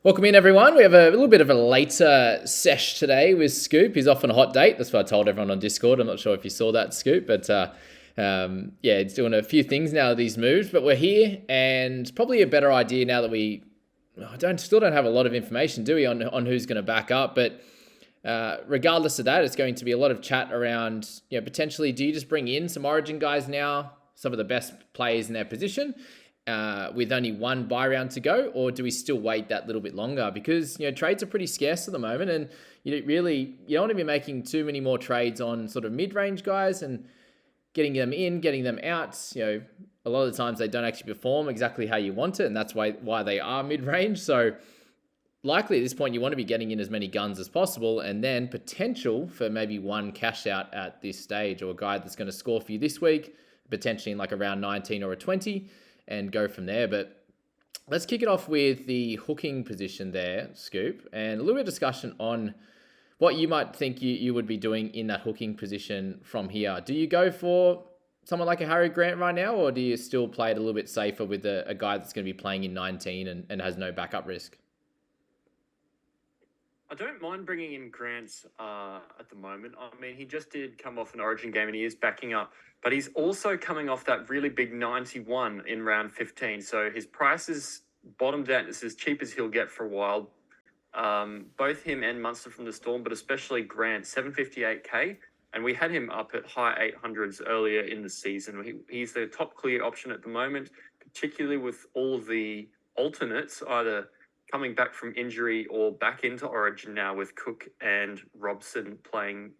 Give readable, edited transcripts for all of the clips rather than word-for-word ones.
Welcome in, everyone. We have a little bit of a later sesh today with Scoop. He's off on a hot date. That's what I told everyone on Discord. I'm not sure if you saw that, Scoop, but yeah, he's doing a few things now that he's moved. But we're here, and probably a better idea now that still don't have a lot of information, do we, on who's going to back up? But regardless of that, it's going to be a lot of chat around, potentially, do you just bring in some Origin guys now, some of the best players in their position, with only one buy round to go, or do we still wait that little bit longer? Because trades are pretty scarce at the moment, and you don't want to be making too many more trades on sort of mid-range guys and getting them in, getting them out. A lot of the times they don't actually perform exactly how you want it, and that's why they are mid-range. So likely at this point you want to be getting in as many guns as possible, and then potential for maybe one cash out at this stage, or a guy that's going to score for you this week, potentially in like around 19 or a 20, and go from there. But let's kick it off with the hooking position there, Scoop, and a little bit of discussion on what you might think you would be doing in that hooking position from here. Do you go for someone like a Harry Grant right now, or do you still play it a little bit safer with a guy that's going to be playing in 19 and has no backup risk? I don't mind bringing in Grant at the moment. I mean, he just did come off an Origin game and he is backing up, but he's also coming off that really big 91 in round 15. So his price is bottomed out. It's as cheap as he'll get for a while. Both him and Munster from the Storm, but especially Grant, 758k. And we had him up at high 800s earlier in the season. He's the top clear option at the moment, particularly with all of the alternates, either coming back from injury or back into Origin now, with Cook and Robson playing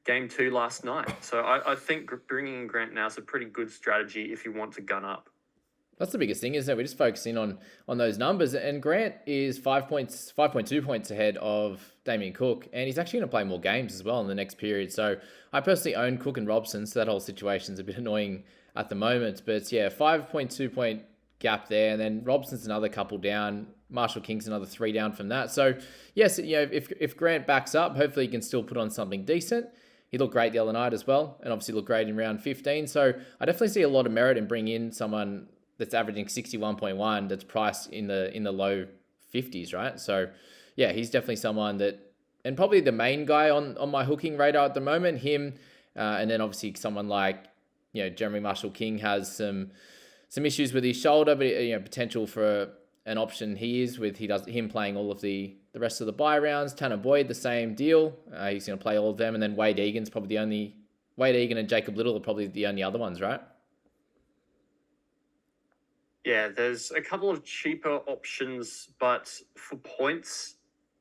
game 2 last night. So I think bringing in Grant now is a pretty good strategy if you want to gun up. That's the biggest thing, isn't it? We're just focusing on those numbers. And Grant is 5.2 points ahead of Damien Cook, and he's actually going to play more games as well in the next period. So I personally own Cook and Robson, so that whole situation's a bit annoying at the moment. But yeah, 5.2 point gap there, and then Robson's another couple down. Marshall King's another 3 down from that. So yes, if Grant backs up, hopefully he can still put on something decent. He looked great the other night as well, and obviously looked great in round 15. So I definitely see a lot of merit in bringing in someone that's averaging 61.1 that's priced in the low 50s, right? So yeah, he's definitely someone that, and probably the main guy on my hooking radar at the moment, him, and then obviously someone like, Jeremy Marshall King has some issues with his shoulder, but potential for an option him playing all of the rest of the bye rounds. Tanner Boyd, the same deal. He's going to play all of them, and then Wade Egan's probably Wade Egan and Jacob Little are probably the only other ones, right? Yeah, there's a couple of cheaper options, but for points,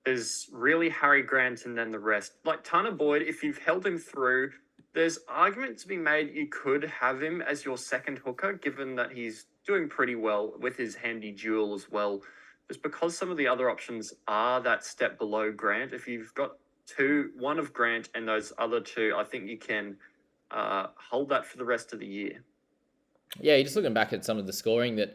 there's really Harry Grant and then the rest. Like Tanner Boyd, if you've held him through, there's argument to be made you could have him as your second hooker, given that he's doing pretty well with his handy duel as well. Just because some of the other options are that step below Grant, if you've got one of Grant and those other two, I think you can hold that for the rest of the year. Yeah, you're just looking back at some of the scoring that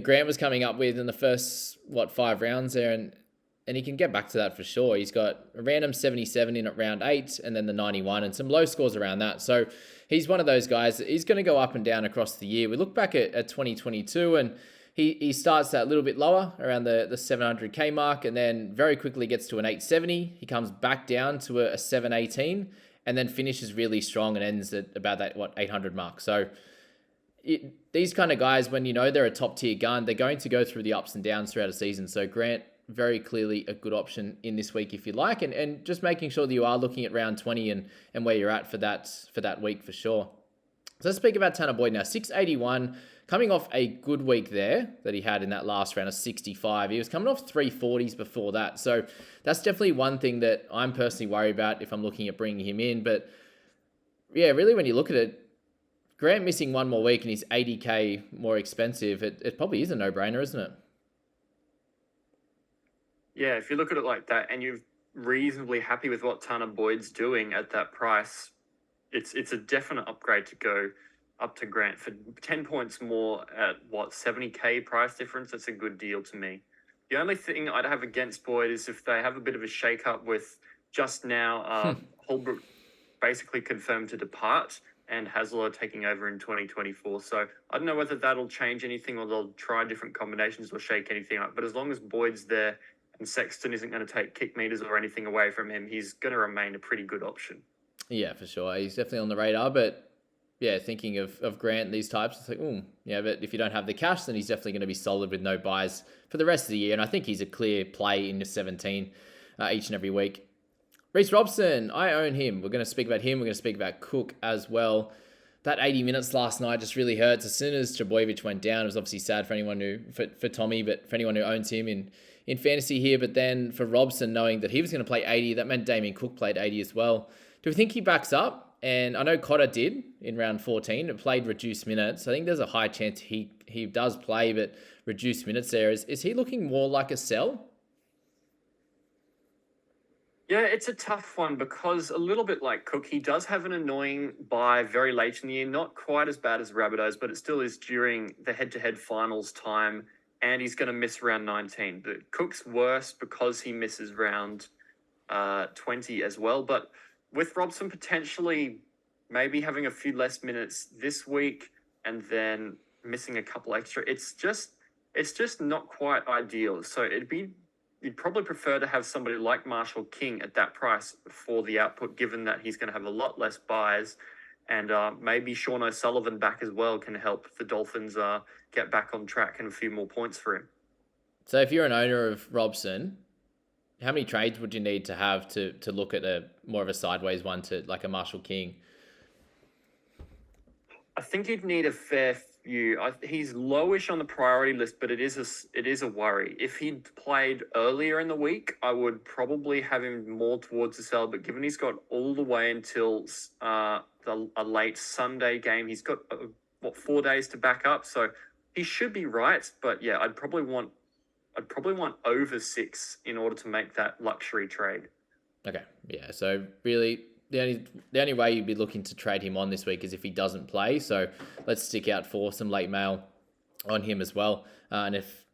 Grant was coming up with in the first 5 rounds there, and he can get back to that for sure. He's got a random 77 in at round 8, and then the 91, and some low scores around that. So he's one of those guys that he's going to go up and down across the year. We look back at 2022, and he starts that little bit lower around the 700k mark, and then very quickly gets to an 870. He comes back down to a 718, and then finishes really strong and ends at about that 800 mark. So these kind of guys, when they're a top tier gun, they're going to go through the ups and downs throughout a season. So Grant, very clearly a good option in this week if you like, and just making sure that you are looking at round 20 and where you're at for that week for sure. So let's speak about Tanner Boyd now. 681, coming off a good week there that he had in that last round of 65. He was coming off 340s before that. So that's definitely one thing that I'm personally worried about if I'm looking at bringing him in. But yeah, really when you look at it, Grant missing one more week and he's 80k more expensive. It probably is a no-brainer, isn't it? Yeah, if you look at it like that and you're reasonably happy with what Tanner Boyd's doing at that price, it's a definite upgrade to go up to Grant for 10 points more at 70k price difference. That's a good deal to me. The only thing I'd have against Boyd is if they have a bit of a shake-up with just now Holbrook basically confirmed to depart and Hasler taking over in 2024. So I don't know whether that'll change anything or they'll try different combinations or shake anything up. But as long as Boyd's there, and Sexton isn't going to take kick meters or anything away from him, he's going to remain a pretty good option. Yeah, for sure. He's definitely on the radar, but yeah, thinking of Grant, these types, it's like, yeah, but if you don't have the cash, then he's definitely going to be solid with no buys for the rest of the year. And I think he's a clear play in the 17 each and every week. Reece Robson, I own him. We're going to speak about him. We're going to speak about Cook as well. That 80 minutes last night just really hurts. As soon as Trbojevic went down, it was obviously sad for anyone who, for Tommy, but for anyone who owns him in fantasy here. But then for Robson, knowing that he was going to play 80, that meant Damien Cook played 80 as well. Do we think he backs up? And I know Cotter did in round 14. It played reduced minutes. I think there's a high chance he does play, but reduced minutes there. Is he looking more like a sell? Yeah, it's a tough one because a little bit like Cook, he does have an annoying bye very late in the year. Not quite as bad as Rabbitohs, but it still is during the head-to-head finals time, and he's going to miss round 19. But Cook's worse because he misses round 20 as well. But with Robson potentially maybe having a few less minutes this week and then missing a couple extra, it's just not quite ideal. So you'd probably prefer to have somebody like Marshall King at that price for the output, given that he's going to have a lot less buys. And maybe Sean O'Sullivan back as well can help the Dolphins get back on track and a few more points for him. So if you're an owner of Robson, how many trades would you need to have to look at more of a sideways one to like a Marshall King? I think you'd need a fair few. He's lowish on the priority list, but it is a worry. If he'd played earlier in the week, I would probably have him more towards the sell. But given he's got all the way until a late Sunday game, he's got 4 days to back up, so he should be right. But yeah, I'd probably want over 6 in order to make that luxury trade. Okay, yeah. So really, the only way you'd be looking to trade him on this week is if he doesn't play. So let's stick out for some late mail on him as well. And if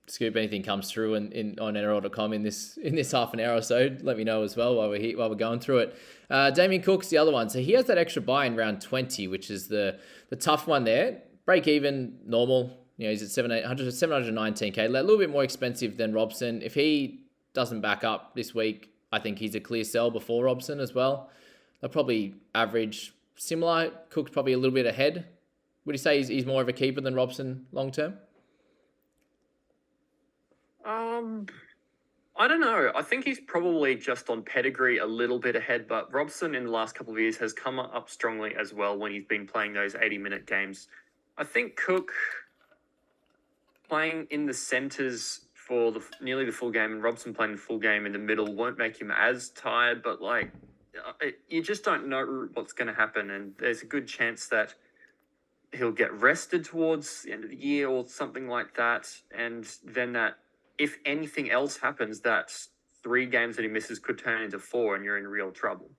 Scoop anything comes through on NRL.com in this half an hour or so, let me know as well while we're going through it. Damien Cook's the other one. So he has that extra buy in round 20, which is the tough one there. Break even, normal. He's at 719K, a little bit more expensive than Robson. If he doesn't back up this week, I think he's a clear sell before Robson as well. They'll probably average similar. Cook's probably a little bit ahead. Would you say he's more of a keeper than Robson long term? I don't know. I think he's probably just on pedigree a little bit ahead, but Robson in the last couple of years has come up strongly as well when he's been playing those 80-minute games. I think Cook playing in the centres for nearly the full game and Robson playing the full game in the middle won't make him as tired, but you just don't know what's going to happen, and there's a good chance that he'll get rested towards the end of the year or something like that, and then that if anything else happens, that 3 games that he misses could turn into 4 and you're in real trouble.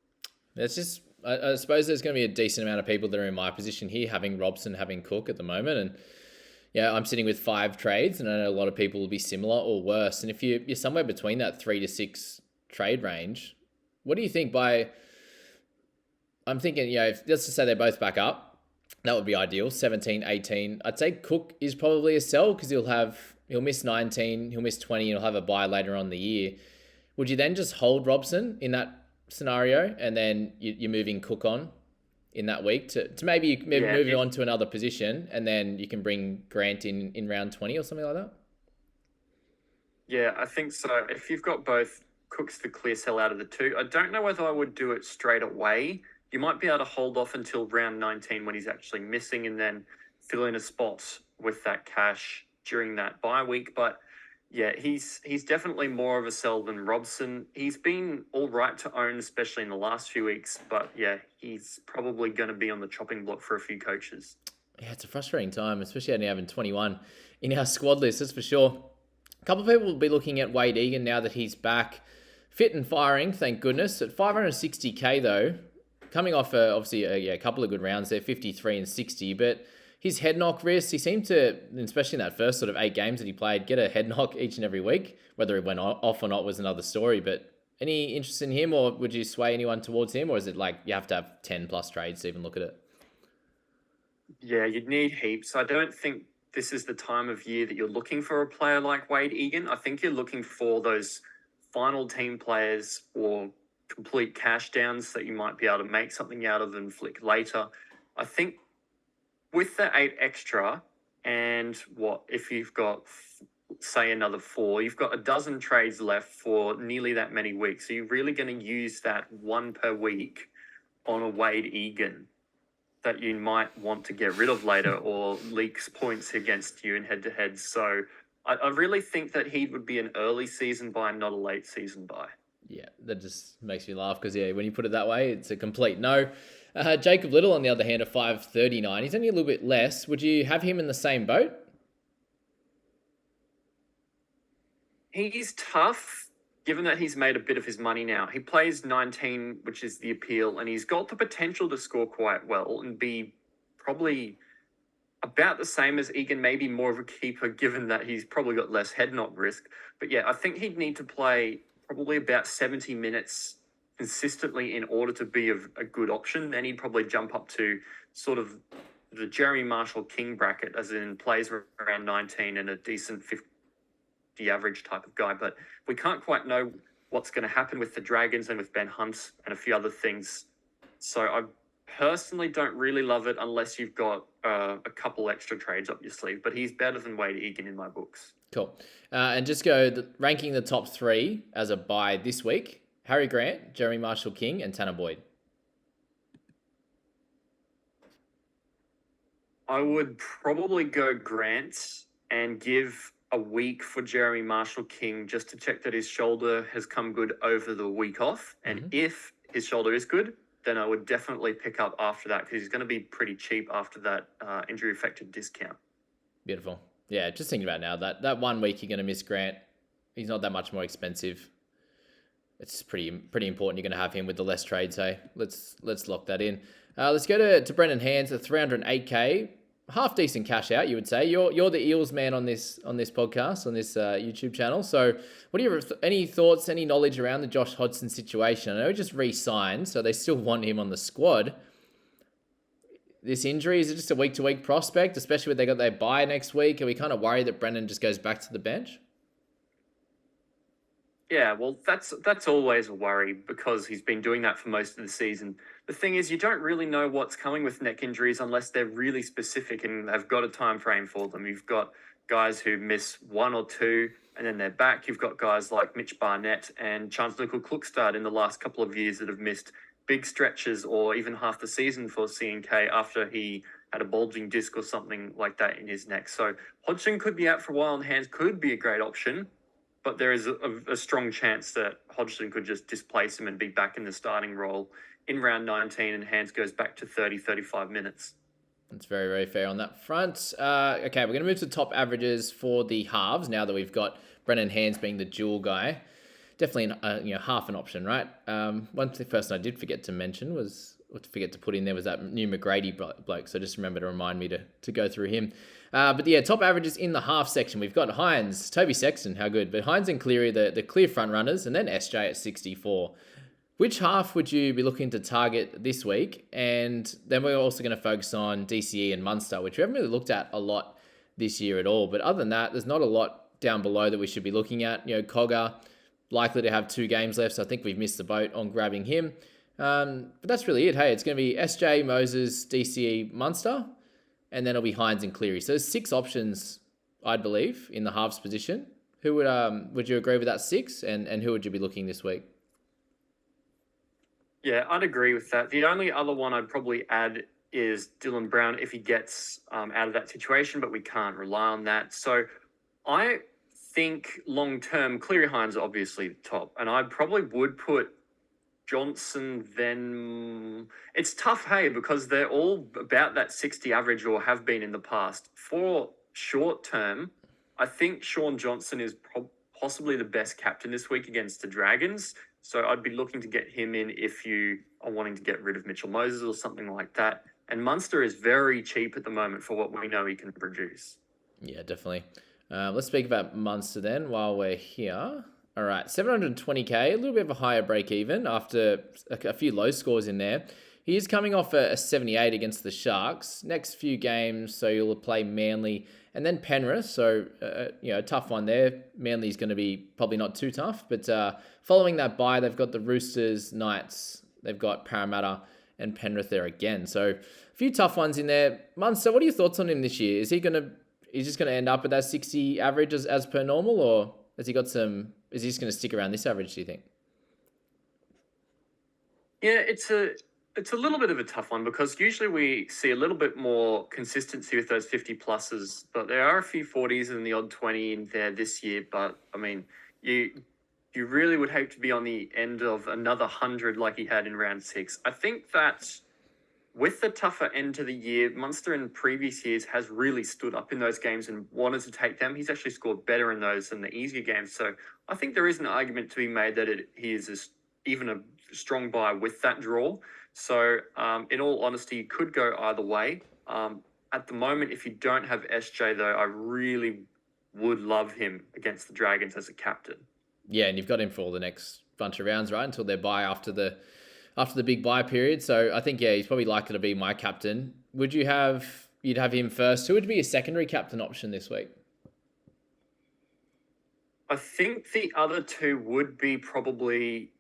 It's just, I suppose there's going to be a decent amount of people that are in my position here, having Robson, having Cook at the moment, and yeah, I'm sitting with 5 trades, and I know a lot of people will be similar or worse. And if you're somewhere between that 3 to 6 trade range, what do you think I'm thinking, let's just say they both back up. That would be ideal, 17, 18. I'd say Cook is probably a sell because he'll miss 19, he'll miss 20, and he'll have a buy later on in the year. Would you then just hold Robson in that scenario, and then you're moving Cook on in that week to maybe move it on to another position, and then you can bring Grant in round 20 or something like that? Yeah, I think so. If you've got both, Cook's the clear sell out of the 2. I don't know whether I would do it straight away. You might be able to hold off until round 19 when he's actually missing and then fill in a spot with that cash during that bye week. But yeah, he's definitely more of a sell than Robson. He's been all right to own, especially in the last few weeks. But yeah, he's probably going to be on the chopping block for a few coaches. Yeah, it's a frustrating time, especially only having 21 in our squad list, that's for sure. A couple of people will be looking at Wade Egan now that he's back fit and firing, thank goodness. At 560K though, coming off obviously a couple of good rounds there, 53 and 60, but his head knock risk, he seemed to, especially in that first sort of 8 games that he played, get a head knock each and every week. Whether it went off or not was another story, but any interest in him, or would you sway anyone towards him, or is it like you have to have 10 plus trades to even look at it? Yeah, you'd need heaps. I don't think this is the time of year that you're looking for a player like Wade Egan. I think you're looking for those final team players or complete cash downs that you might be able to make something out of and flick later. I think with the 8 extra, and if you've got, say, another 4, you've got a dozen trades left for nearly that many weeks. So you're really going to use that 1 per week on a Wade Egan that you might want to get rid of later or leaks points against you in head-to-heads. So I really think that he would be an early season buy, not a late season buy. Yeah, that just makes me laugh because, when you put it that way, it's a complete no. Jacob Little, on the other hand, at 5.39. He's only a little bit less. Would you have him in the same boat? He's tough, given that he's made a bit of his money now. He plays 19, which is the appeal, and he's got the potential to score quite well and be probably about the same as Egan, maybe more of a keeper, given that he's probably got less head knock risk. But yeah, I think he'd need to play probably about 70 minutes consistently in order to be a good option. Then he'd probably jump up to sort of the Jeremy Marshall-King bracket, as in plays around 19 and a decent 50 average type of guy. But we can't quite know what's going to happen with the Dragons and with Ben Hunt and a few other things. So I personally don't really love it unless you've got a couple extra trades up your sleeve. But he's better than Wade Egan in my books. Cool. And just ranking the top 3 as a buy this week: Harry Grant, Jeremy Marshall-King, and Tanner Boyd. I would probably go Grant and give a week for Jeremy Marshall-King just to check that his shoulder has come good over the week off. And if his shoulder is good, then I would definitely pick up after that because he's going to be pretty cheap after that injury-affected discount. Beautiful. Yeah, just thinking about now that 1 week you're going to miss Grant. He's not that much more expensive. It's pretty important you're going to have him with the less trades, hey? Let's lock that in. Let's go to Brendan Hands at 308k. Half decent cash out, you would say. You're the Eels man on this podcast, on this YouTube channel. So, what are your any thoughts, any knowledge around the Josh Hodgson situation? I know he just re-signed, so they still want him on the squad. This injury, is it just a week-to-week prospect, especially when they got their bye next week? Are we kind of worried that Brendan just goes back to the bench? Yeah, well, that's always a worry because he's been doing that for most of the season. The thing is, you don't really know what's coming with neck injuries unless they're really specific and have got a time frame for them. You've got guys who miss 1 or 2 and then they're back. You've got guys like Mitch Barnett and Chance-Nickel-Klukstad in the last couple of years that have missed big stretches or even half the season for CNK after he had a bulging disc or something like that in his neck. So Hodgson could be out for a while and Hands could be a great option. But there is a strong chance that Hodgson could just displace him and be back in the starting role in round 19 and Hands goes back to 30, 35 minutes. That's very, very fair on that front. Okay, we're going to move to top averages for the halves now that we've got Brendan Hands being the dual guy. Definitely half an option, right? One person I did forget to mention was that new McGrady bloke. So just remember to remind me to go through him. But yeah, top averages in the half section. We've got Hines, Toby Sexton, how good. But Hines and Cleary, the clear front runners, and then SJ at 64. Which half would you be looking to target this week? And then we're also going to focus on DCE and Munster, which we haven't really looked at a lot this year at all. But other than that, there's not a lot down below that we should be looking at. Cogger, likely to have 2 games left, so I think we've missed the boat on grabbing him. But that's really it. Hey, it's going to be SJ, Moses, DCE, Munster, and then it'll be Hines and Cleary. So there's 6 options, I'd believe, in the halves position. Who would you agree with that 6? And who would you be looking this week? Yeah, I'd agree with that. The only other one I'd probably add is Dylan Brown if he gets out of that situation, but we can't rely on that. So I think long-term, Cleary Hines are obviously the top, and I probably would put Johnson then. It's tough, hey, because they're all about that 60 average or have been in the past. For short-term, I think Sean Johnson is possibly the best captain this week against the Dragons. So I'd be looking to get him in if you are wanting to get rid of Mitchell Moses or something like that. And Munster is very cheap at the moment for what we know he can produce. Yeah, definitely. Let's speak about Munster then while we're here. All right, 720k, a little bit of a higher break even after a few low scores in there. he is coming off a 78 against the Sharks. Next few games, so you'll play Manly and then Penrith. So, a tough one there. Manly's going to be probably not too tough. But following that bye, they've got the Roosters, Knights, they've got Parramatta and Penrith there again. So, a few tough ones in there. Munster, what are your thoughts on him this year? Is he just going to end up at that 60 average as per normal, or is he just going to stick around this average, do you think? Yeah, it's a little bit of a tough one because usually we see a little bit more consistency with those 50 pluses, but there are a few 40s and the odd 20 in there this year. But I mean, you really would hope to be on the end of another 100 like he had in round 6. I think that with the tougher end to the year, Munster in previous years has really stood up in those games and wanted to take them. He's actually scored better in those than the easier games. So I think there is an argument to be made that he is even a strong buy with that draw. So in all honesty, you could go either way. At the moment, if you don't have SJ, though, I really would love him against the Dragons as a captain. Yeah, and you've got him for all the next bunch of rounds, right? Until their bye after the big bye period. So I think, he's probably likely to be my captain. You'd have him first? Who would be a secondary captain option this week? I think the other two would be probably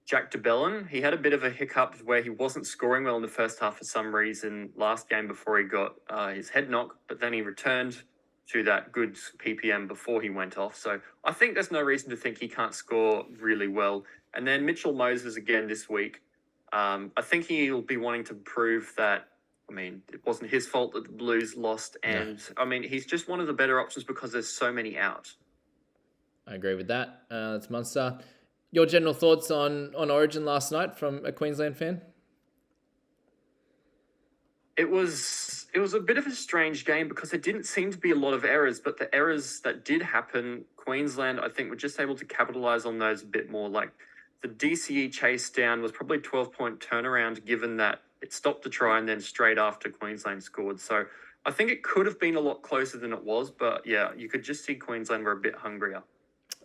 Jack de Belin. He had a bit of a hiccup where he wasn't scoring well in the first half for some reason last game before he got his head knock, but then he returned to that good PPM before he went off. So I think there's no reason to think he can't score really well. And then Mitchell Moses again this week. I think he'll be wanting to prove that, it wasn't his fault that the Blues lost. And, he's just one of the better options because there's so many out. I agree with that. That's Munster. Your general thoughts on Origin last night from a Queensland fan? It was a bit of a strange game because there didn't seem to be a lot of errors, but the errors that did happen, Queensland, I think, were just able to capitalise on those a bit more. Like the DCE chase down was probably a 12-point turnaround given that it stopped the try and then straight after Queensland scored. So I think it could have been a lot closer than it was, but yeah, you could just see Queensland were a bit hungrier.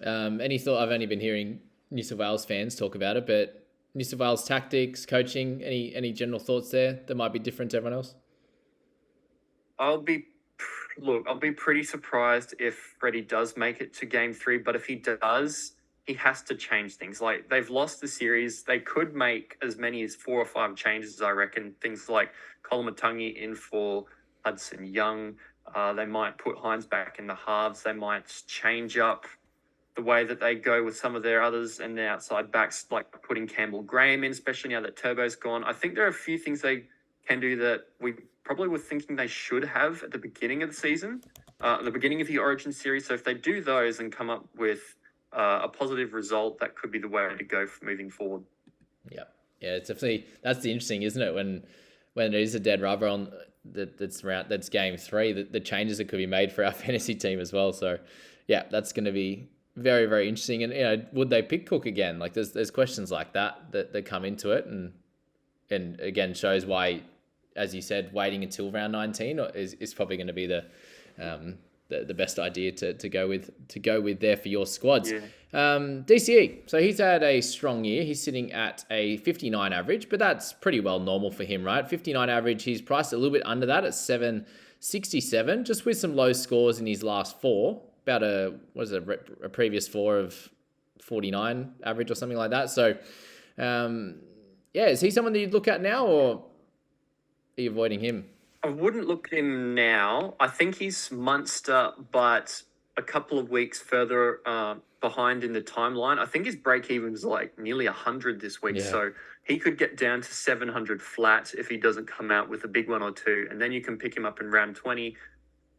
Any thought? I've only been hearing New South Wales fans talk about it, but New South Wales tactics, coaching, any general thoughts there that might be different to everyone else? I'll be pretty surprised if Freddie does make it to game 3, but if he does, he has to change things. Like, they've lost the series. They could make as many as 4 or 5 changes, I reckon. Things like Kolomatangi in for Hudson Young. They might put Hines back in the halves. They might change up the way that they go with some of their others and their outside backs, like putting Campbell Graham in, especially now that Turbo's gone. I think there are a few things they can do that we probably were thinking they should have at the beginning of the season, at the beginning of the Origin series. So if they do those and come up with a positive result, that could be the way to go for moving forward. Yeah, it's definitely, that's the interesting, isn't it? When it is a dead rubber on that's game 3, the changes that could be made for our fantasy team as well. So yeah, that's going to be very, very interesting. And, would they pick Cook again? Like there's questions like that come into it. And again, shows why, as you said, waiting until round 19 is probably going to be the best idea to go with there for your squads. Yeah. DCE. So he's had a strong year. He's sitting at a 59 average, but that's pretty well normal for him, right? 59 average. He's priced a little bit under that at 767, just with some low scores in his last 4. About a previous 4 of 49 average or something like that. So, is he someone that you'd look at now, or are you avoiding him? I wouldn't look at him now. I think he's Munster, but a couple of weeks further behind in the timeline. I think his break-even was like nearly 100 this week. Yeah. So he could get down to 700 flat if he doesn't come out with a big one or two. And then you can pick him up in round 20.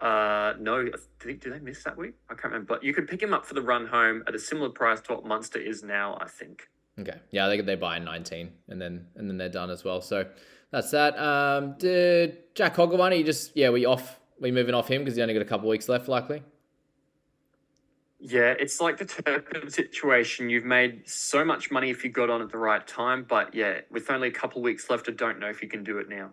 No, did they miss that week? I can't remember. But you could pick him up for the run home at a similar price to what Munster is now, I think. Okay. Yeah, they buy in 19 and then they're done as well. So that's that. Jack Hogglebun, we moving off him because he's only got a couple of weeks left, likely. Yeah, it's like the Turpin situation. You've made so much money if you got on at the right time, but yeah, with only a couple of weeks left, I don't know if you can do it now.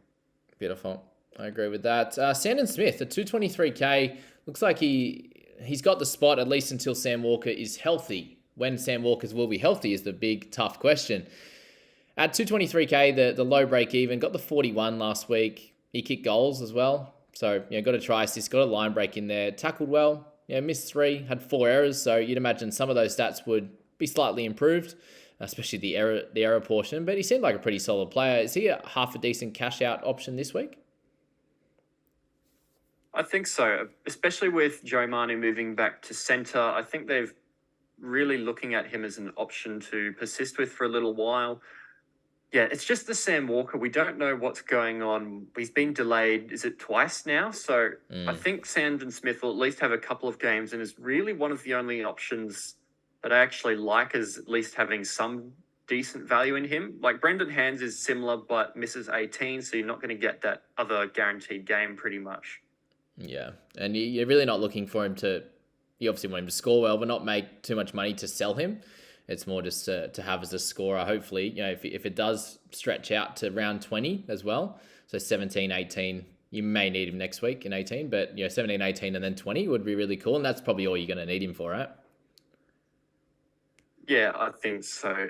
Beautiful. I agree with that. Sandon Smith at 223k, looks like he's got the spot at least until Sam Walker is healthy. When Sam Walker will be healthy is the big tough question. At 223k, the low break even, got the 41 last week. He kicked goals as well. So, got a try assist, got a line break in there, tackled well, missed 3, had 4 errors. So you'd imagine some of those stats would be slightly improved, especially the error portion. But he seemed like a pretty solid player. Is he a half a decent cash out option this week? I think so, especially with Joe Manu moving back to centre. I think they've really looking at him as an option to persist with for a little while. Yeah, it's just the Sam Walker. We don't know what's going on. He's been delayed, is it twice now? So I think Sandon Smith will at least have a couple of games and is really one of the only options that I actually like as at least having some decent value in him. Like Brendan Hands is similar but misses 18, so you're not going to get that other guaranteed game pretty much. Yeah, and you're really not looking for him to... You obviously want him to score well, but not make too much money to sell him. It's more just to have as a scorer, hopefully. If it does stretch out to round 20 as well, so 17, 18, you may need him next week in 18, but 17, 18, and then 20 would be really cool, and that's probably all you're going to need him for, right? Yeah, I think so.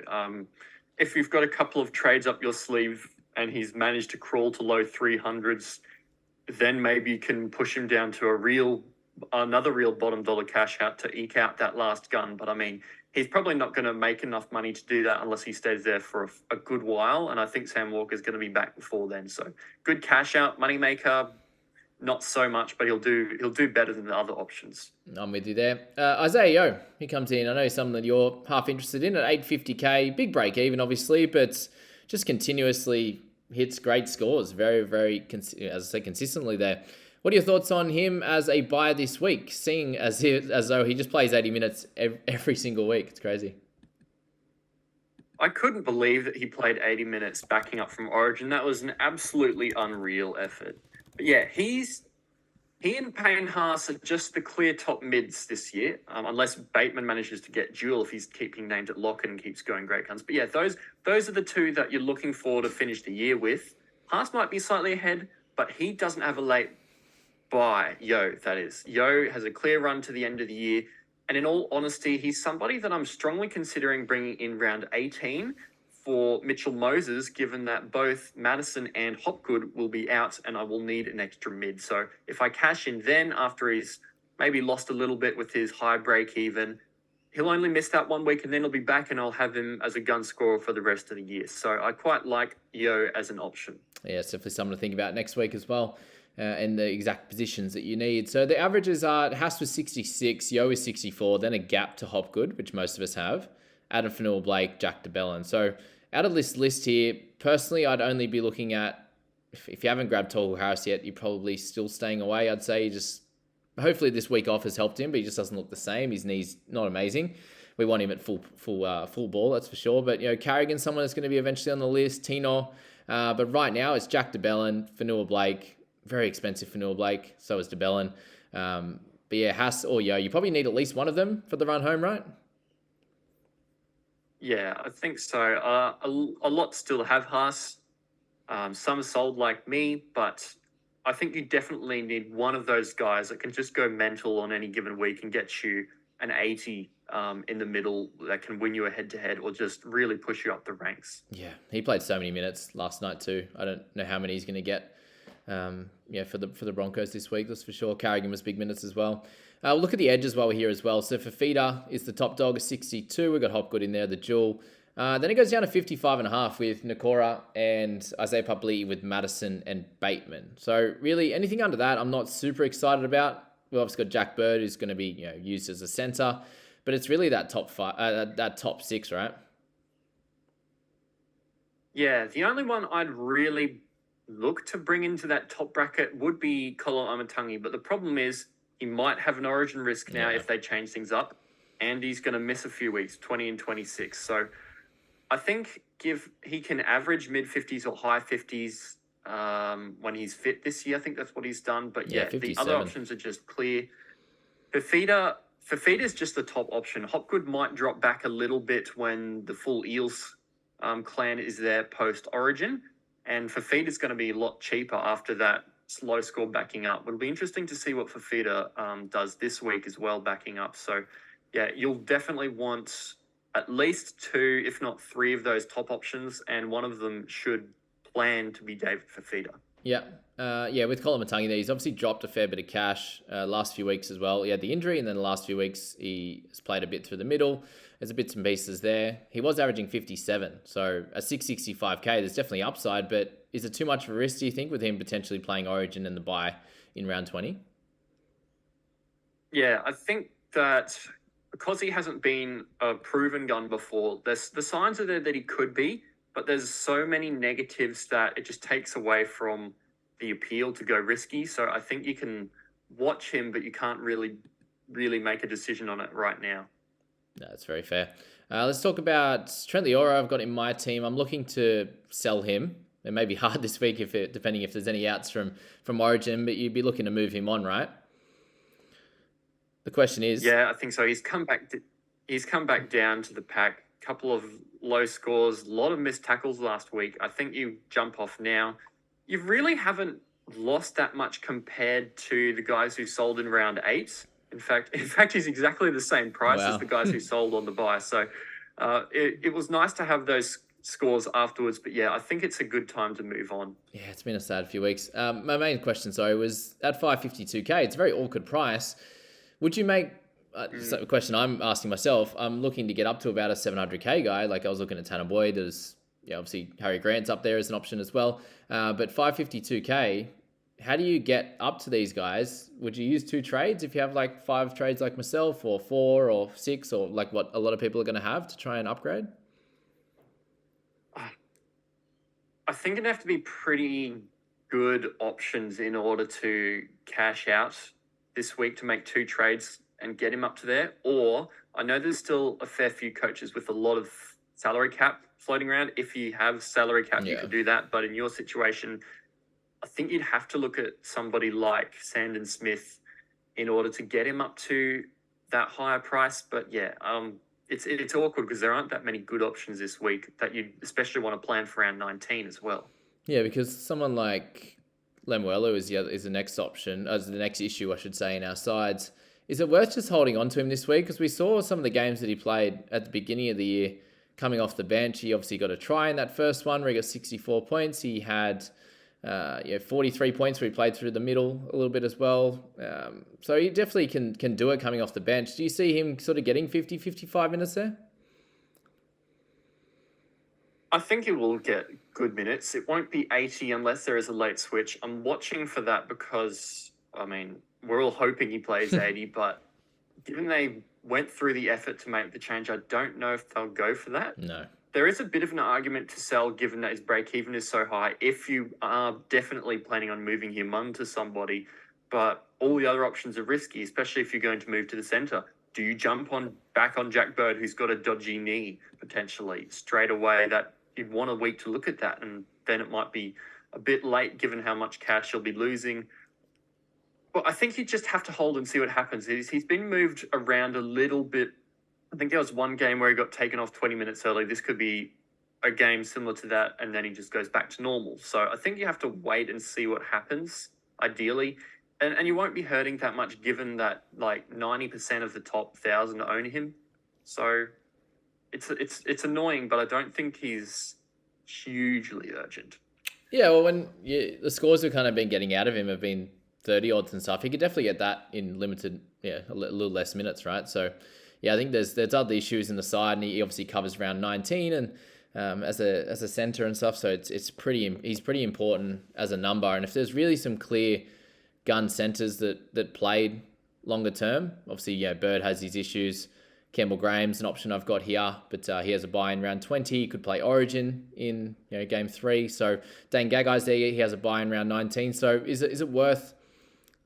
If you've got a couple of trades up your sleeve and he's managed to crawl to low 300s, then maybe you can push him down to another real bottom dollar cash out to eke out that last gun. But I mean, he's probably not going to make enough money to do that unless he stays there for a good while. And I think Sam Walker's going to be back before then. So good cash out, money maker, not so much, but he'll do better than the other options. I'm with you there. Isaiah Yeo, he comes in. I know something that you're half interested in at 850k. Big break even, obviously, but just continuously hits great scores. Very, very, as I say, consistently there. What are your thoughts on him as a buy this week, seeing as though he just plays 80 minutes every single week? It's crazy. I couldn't believe that he played 80 minutes backing up from Origin. That was an absolutely unreal effort. But yeah, he and Payne Haas are just the clear top mids this year, unless Bateman manages to get dual if he's keeping named at lock and keeps going great guns. But yeah, those are the two that you're looking for to finish the year with. Haas might be slightly ahead, but he doesn't have a late buy. That is. Yeo has a clear run to the end of the year. And in all honesty, he's somebody that I'm strongly considering bringing in round 18 for Mitchell Moses, given that both Madison and Hopgood will be out and I will need an extra mid. So if I cash in then after he's maybe lost a little bit with his high break even, he'll only miss that 1 week and then he'll be back and I'll have him as a gun scorer for the rest of the year. So I quite like Yeo as an option. Yeah, it's definitely something to think about next week as well. And the exact positions that you need. So the averages are Haas was 66, Yeo is 64, then a gap to Hopgood, which most of us have, Adam Fanua-Blake, Jack DeBellin. So out of this list here, personally, I'd only be looking at, if you haven't grabbed Tohu Harris yet, you're probably still staying away. I'd say hopefully this week off has helped him, but he just doesn't look the same. His knee's not amazing. We want him at full ball, that's for sure. But, Carrigan's someone that's going to be eventually on the list, Tino. But right now, it's Jack DeBellin, Fanua-Blake. Very expensive for Fanua-Blake, so is DeBellin. But yeah, Haas or Yeo, you probably need at least one of them for the run home, right? Yeah, I think so. A lot still have Haas. Some are sold like me, but I think you definitely need one of those guys that can just go mental on any given week and get you an 80 in the middle that can win you a head-to-head or just really push you up the ranks. Yeah, he played so many minutes last night too. I don't know how many he's going to get. For the Broncos this week, that's for sure. Carrigan was big minutes as well. We'll look at the edges while we're here as well. So Fafita is the top dog at 62. We've got Hopgood in there, the dual. Then it goes down to 55.5 with Nakora and Isaiah Papali'i with Madison and Bateman. So really, anything under that, I'm not super excited about. We've obviously got Jack Bird, who's going to be used as a centre, but it's really that top top six, right? Yeah, the only one I'd really look to bring into that top bracket would be Kolo Amatangi, but the problem is he might have an origin risk now if they change things up, and he's going to miss a few weeks, 20 and 26. So I think he can average mid-50s or high 50s when he's fit this year. I think that's what he's done. But yeah, the other options are just clear. Fafita is just the top option. Hopgood might drop back a little bit when the full Eels clan is there post-origin. And Fafita is going to be a lot cheaper after that slow score backing up. It'll be interesting to see what Fafita does this week as well, backing up. So, yeah, you'll definitely want at least two, if not three of those top options, and one of them should plan to be David Fafita. Yeah. With Colin Matangi there, he's obviously dropped a fair bit of cash last few weeks as well. He had the injury, and then the last few weeks he has played a bit through the middle. There's a bits and pieces there. He was averaging 57, so at 665k, there's definitely upside, but is it too much of a risk, do you think, with him potentially playing Origin and the bye in round 20? Yeah, I think that because he hasn't been a proven gun before, there's the signs are there that he could be, but there's so many negatives that it just takes away from the appeal to go risky. So I think you can watch him, but you can't really make a decision on it right now. No, that's very fair. Let's talk about Trent Leora. I've got in my team. I'm looking to sell him. It may be hard this week depending if there's any outs from Origin, but you'd be looking to move him on, right? The question is... Yeah, I think so. He's come back down to the pack. Couple of low scores, a lot of missed tackles last week. I think you jump off now. You really haven't lost that much compared to the guys who sold in round 8. In fact, he's exactly the same price as the guys who sold on the buy. So it was nice to have those scores afterwards. But yeah, I think it's a good time to move on. Yeah, it's been a sad few weeks. My main question, was at 552k. It's a very awkward price. Would you make... a question I'm asking myself. I'm looking to get up to about a 700k guy. Like I was looking at Tanner Boyd. There's obviously Harry Grant's up there as an option as well. But 552k, how do you get up to these guys? Would you use 2 trades if you have like 5 trades like myself, or 4 or 6, or like what a lot of people are going to have to try and upgrade? I think it'd have to be pretty good options in order to cash out this week to make 2 trades and get him up to there. Or I know there's still a fair few coaches with a lot of salary cap floating around. If you have salary cap, you could do that. But in your situation, I think you'd have to look at somebody like Sandon Smith in order to get him up to that higher price. But yeah, it's awkward because there aren't that many good options this week that you especially want to plan for round 19 as well. Yeah, because someone like Lemuelu is the next option, as the next issue, I should say, in our sides. Is it worth just holding on to him this week? Because we saw some of the games that he played at the beginning of the year coming off the bench. He obviously got a try in that first one where he got 64 points. He had 43 points where he played through the middle a little bit as well. So he definitely can do it coming off the bench. Do you see him sort of getting 50, 55 minutes there? I think he will get good minutes. It won't be 80 unless there is a late switch. I'm watching for that because, I mean, we're all hoping he plays 80, but given they went through the effort to make the change, I don't know if they'll go for that. No. There is a bit of an argument to sell given that his break-even is so high if you are definitely planning on moving him on to somebody, but all the other options are risky, especially if you're going to move to the centre. Do you jump back on Jack Bird, who's got a dodgy knee, potentially, straight away? That you'd want a week to look at that, and then it might be a bit late given how much cash you'll be losing. But I think you just have to hold and see what happens. He's been moved around a little bit. I think there was one game where he got taken off 20 minutes early. This could be a game similar to that, and then he just goes back to normal. So I think you have to wait and see what happens, ideally. And you won't be hurting that much given that like 90% of the top 1,000 own him. So it's annoying, but I don't think he's hugely urgent. Yeah, well, when the scores we've kind of been getting out of him have been 30 odds and stuff, he could definitely get that in limited, a little less minutes, right? So, yeah, I think there's other issues in the side, and he obviously covers round 19 and as a center and stuff. So he's pretty important as a number. And if there's really some clear gun centers that played longer term, obviously, Bird has his issues. Campbell Graham's an option I've got here, but he has a buy in round 20. He could play Origin in game 3. So Dane Gagai's there. He has a buy in round 19. So is it worth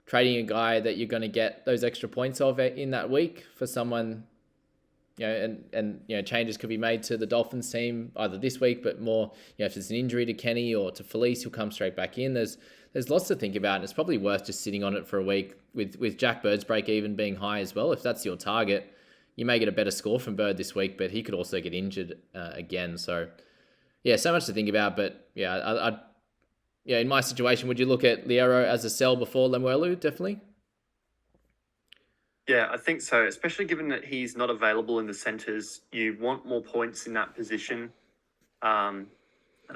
trading a guy that you're going to get those extra points of in that week for someone, and changes could be made to the Dolphins team either this week, but more, if there's an injury to Kenny or to Felice, he'll come straight back in. There's lots to think about, and it's probably worth just sitting on it for a week with Jack Bird's break even being high as well. If that's your target, you may get a better score from Bird this week, but he could also get injured again. So, so much to think about. But in my situation, would you look at Liero as a sell before Lemuelu? Definitely. Yeah, I think so. Especially given that he's not available in the centres, you want more points in that position. And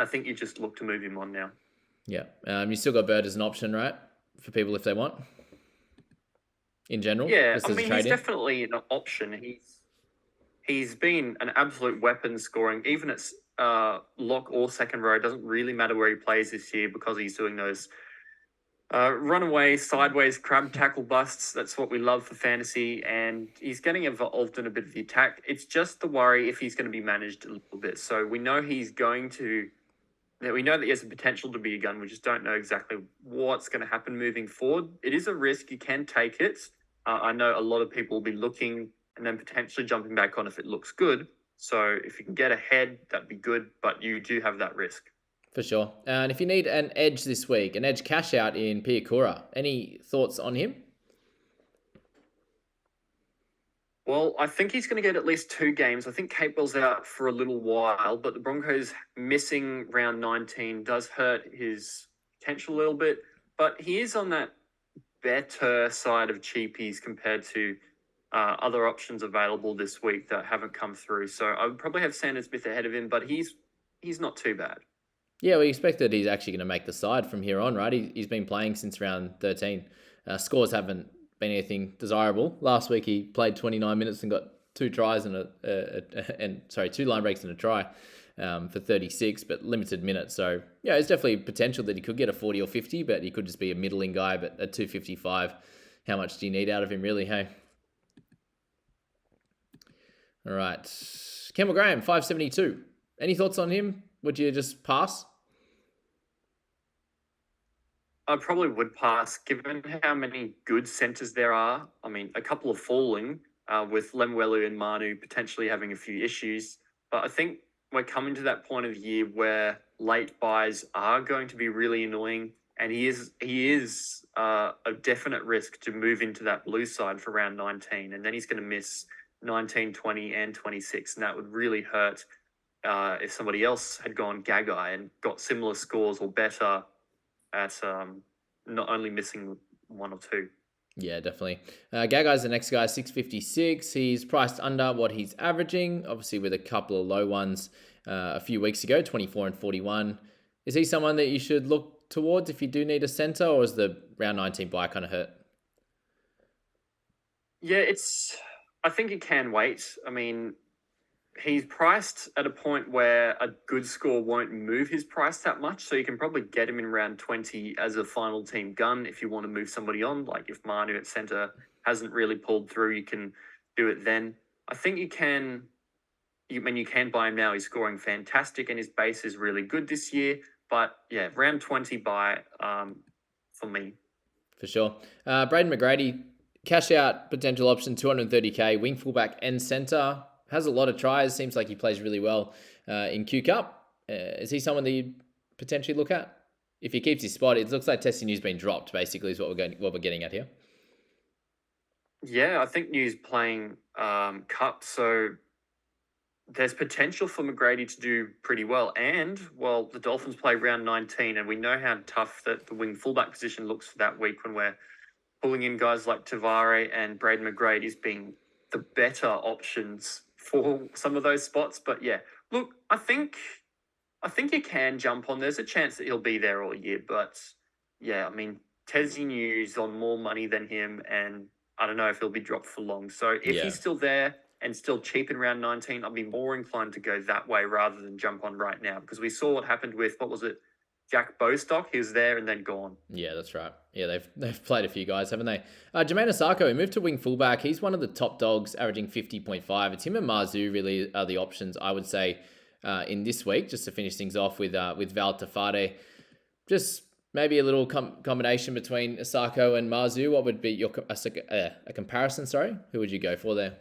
I think you just look to move him on now. Yeah. You still got Bird as an option, right? For people if they want, in general, Yeah, just I as a mean he's trade in. definitely an option. He's been an absolute weapon scoring, even at lock or second row. It doesn't really matter where he plays this year because he's doing those runaway, sideways crab tackle busts. That's what we love for fantasy, and he's getting involved in a bit of the attack. It's just the worry if he's going to be managed a little bit. So we know he's going to. We know that he has the potential to be a gun. We just don't know exactly what's going to happen moving forward. It is a risk. You can take it. I know a lot of people will be looking and then potentially jumping back on if it looks good. So if you can get ahead, that'd be good. But you do have that risk. For sure. And if you need an edge this week, an edge cash out in Piakura, any thoughts on him? Well, I think he's going to get at least 2 games. I think Capewell's out for a little while, but the Broncos missing round 19 does hurt his potential a little bit. But he is on that better side of cheapies compared to other options available this week that haven't come through. So I would probably have Sanders Smith ahead of him, but he's not too bad. Yeah, we expect that he's actually going to make the side from here on, right? He's been playing since round 13. Scores haven't been anything desirable. Last week he played 29 minutes and got 2 tries and 2 line breaks and a try for 36, but limited minutes. So yeah, there's definitely potential that he could get a 40 or 50, but he could just be a middling guy. But at 255, how much do you need out of him, really? Hey. All right, Campbell Graham, 572. Any thoughts on him? Would you just pass? I probably would pass, given how many good centres there are. I mean, a couple of falling, with Lemuelu and Manu potentially having a few issues. But I think we're coming to that point of the year where late buys are going to be really annoying, and he is a definite risk to move into that blue side for round 19, and then he's going to miss 19, 20, and 26, and that would really hurt if somebody else had gone Gagai and got similar scores or better at not only missing 1 or 2. Yeah, definitely. Gagai's the next guy, 656. He's priced under what he's averaging, obviously with a couple of low ones a few weeks ago, 24 and 41. Is he someone that you should look towards if you do need a centre, or is the round 19 buy kind of hurt? Yeah, I think it can wait. I mean, he's priced at a point where a good score won't move his price that much. So you can probably get him in round 20 as a final team gun if you want to move somebody on. Like if Manu at centre hasn't really pulled through, you can do it then. I think you can buy him now. He's scoring fantastic and his base is really good this year. But yeah, round 20 buy for me. For sure. Braden McGrady, cash out potential option, 230k, wing fullback and centre. Has a lot of tries. Seems like he plays really well in Q Cup. Is he someone that you'd potentially look at? If he keeps his spot, it looks like Tessie New's been dropped, basically, is what we're getting at here. Yeah, I think New's playing Cup, so there's potential for McGrady to do pretty well. And, well, the Dolphins play round 19, and we know how tough that the wing fullback position looks for that week when we're pulling in guys like Tavare and Braden McGrady as being the better options for some of those spots. But yeah, look, I think you can jump on. There's a chance that he'll be there all year. But yeah, I mean, Tessie New's on more money than him, and I don't know if he'll be dropped for long. So if he's still there and still cheap in round 19, I'd be more inclined to go that way rather than jump on right now, because we saw what happened with, what was it, Jack Bostock? He was there and then gone. Yeah, that's right. Yeah, they've played a few guys, haven't they? Jermaine Osako, he moved to wing fullback. He's one of the top dogs, averaging 50.5. It's him and Marzu really are the options, I would say, in this week, just to finish things off with Val Tafade. Just maybe a little combination between Osako and Marzu. What would be your a comparison, sorry? Who would you go for there?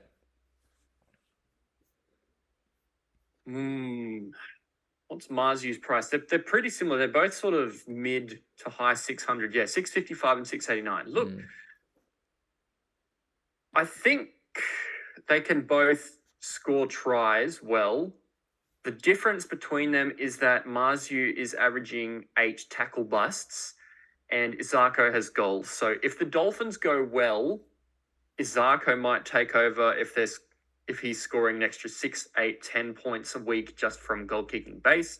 What's Marzu's price? They're pretty similar. They're both sort of mid to high 600. Yeah, 655 and 689. Look, I think they can both score tries well. The difference between them is that Marzu is averaging 8 tackle busts and Isako has goals. So if the Dolphins go well, Zarko might take over if he's scoring an extra 6, 8, 10 points a week just from goal kicking base.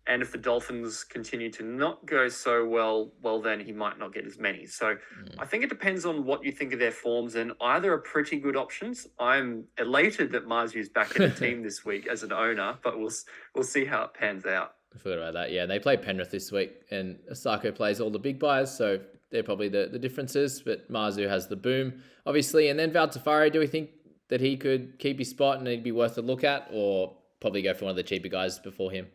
And if the Dolphins continue to not go so well, then he might not get as many. So I think it depends on what you think of their forms, and either are pretty good options. I'm elated that Marzu's back in the team this week as an owner, but we'll see how it pans out. I forgot about that. Yeah, they play Penrith this week, and Osako plays all the big buys, so they're probably the differences. But Marzu has the boom, obviously. And then Valtafari, do we think that he could keep his spot and he'd be worth a look at, or probably go for one of the cheaper guys before him?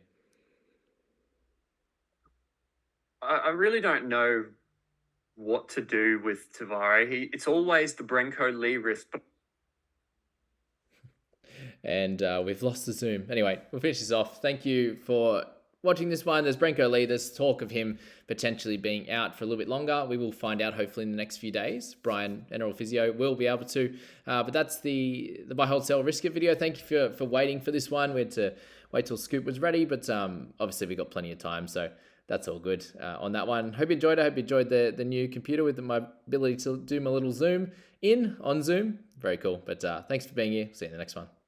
I really don't know what to do with Tavare. It's always the Brenko Lee risk. And we've lost the Zoom. Anyway, we'll finish this off. Thank you for watching this one. There's Brenko Lee. There's talk of him potentially being out for a little bit longer. We will find out hopefully in the next few days. Brian, NRL Physio, will be able to. But that's the buy, hold, sell, risk it video. Thank you for waiting for this one. We had to wait till Scoop was ready, but obviously we got plenty of time, so that's all good on that one. Hope you enjoyed it. Hope you enjoyed the new computer with my ability to do my little Zoom in on Zoom. Very cool. But thanks for being here. See you in the next one.